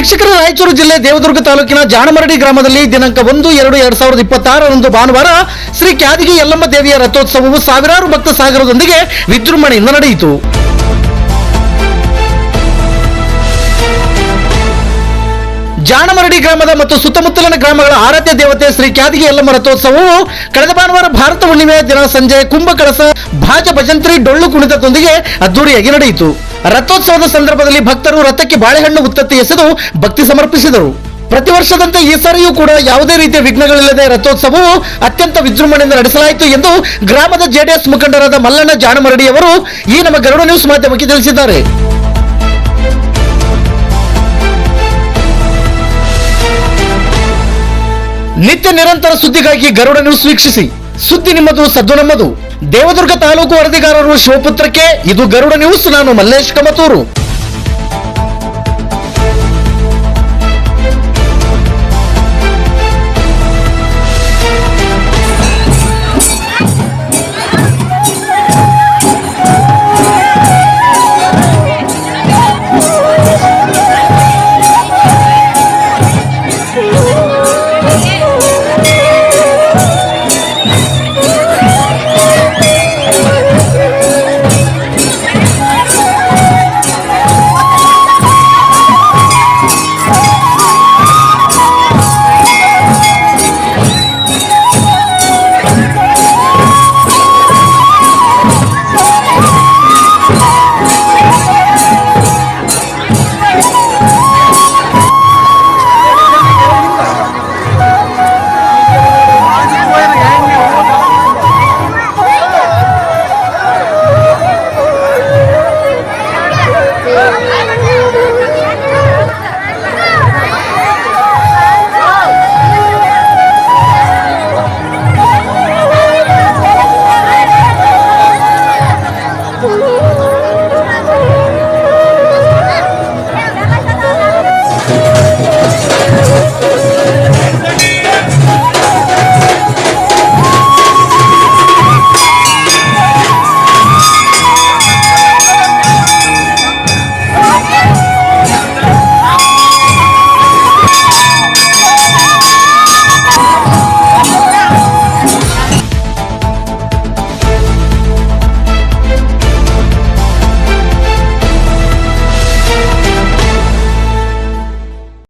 ವೀಕ್ಷಕರ, ರಾಯಚೂರು ಜಿಲ್ಲೆ ದೇವದುರ್ಗ ತಾಲೂಕಿನ ಜಾಣಮರಡಿ ಗ್ರಾಮದಲ್ಲಿ ದಿನಾಂಕ 1-2-2026 ಭಾನುವಾರ ಶ್ರೀ ಕ್ಯಾದಗಿ ಯಲ್ಲಮ್ಮ ದೇವಿಯ ರಥೋತ್ಸವವು ಸಾವಿರಾರು ಭಕ್ತ ಸಾಗರದೊಂದಿಗೆ ವಿಜೃಂಭಣೆಯಿಂದ ನಡೆಯಿತು. ಜಾಣಮರಡಿ ಗ್ರಾಮದ ಮತ್ತು ಸುತ್ತಮುತ್ತಲಿನ ಗ್ರಾಮಗಳ ಆರಾಧ್ಯ ದೇವತೆ ಶ್ರೀ ಕ್ಯಾದಗಿ ಯಲ್ಲಮ್ಮ ರಥೋತ್ಸವವು ಕಳೆದ ಭಾನುವಾರ ಭಾರತ ಹುಣ್ಣಿಮೆಯ ದಿನ ಸಂಜೆ ಕುಂಭ ಕಳಸ, ಭಾಜ, ಭಜಂತ್ರಿ, ಡೊಳ್ಳು ಕುಣಿತದೊಂದಿಗೆ ಅದ್ದೂರಿಯಾಗಿ ನಡೆಯಿತು. ರಥೋತ್ಸವದ ಸಂದರ್ಭದಲ್ಲಿ ಭಕ್ತರು ರಥಕ್ಕೆ ಬಾಳೆಹಣ್ಣು ಉತ್ತತ್ತಿ ಎಸೆದು ಭಕ್ತಿ ಸಮರ್ಪಿಸಿದರು. ಪ್ರತಿ ವರ್ಷದಂತೆ ಈ ಸಾರಿಯೂ ಕೂಡ ಯಾವುದೇ ರೀತಿಯ ವಿಘ್ನಗಳಿಲ್ಲದೆ ರಥೋತ್ಸವವು ಅತ್ಯಂತ ವಿಜೃಂಭಣೆಯಿಂದ ನಡೆಸಲಾಯಿತು ಎಂದು ಗ್ರಾಮದ ಜೆಡಿಎಸ್ ಮುಖಂಡರಾದ ಮಲ್ಲಣ್ಣ ಜಾಣಮರಡಿ ಅವರು ಈ ನಮ್ಮ ಗರುಡ ನ್ಯೂಸ್ ಮಾಧ್ಯಮಕ್ಕೆ ತಿಳಿಸಿದ್ದಾರೆ. ನಿತ್ಯ ನಿರಂತರ ಸುದ್ದಿಗಾಗಿ ಗರುಡ ನ್ಯೂಸ್ ವೀಕ್ಷಿಸಿ. ಸುದ್ದಿ ನಿಮ್ಮದು, ಸದ್ದು ನಮ್ಮದು. ದೇವದುರ್ಗ ತಾಲೂಕು ವರದಿಗಾರರು ಶಿವಪುತ್ರಕ್ಕೆ. ಇದು ಗರುಡ ನ್ಯೂಸ್. ನಾನು ಮಲ್ಲೇಶ್ ಕಮತೂರು.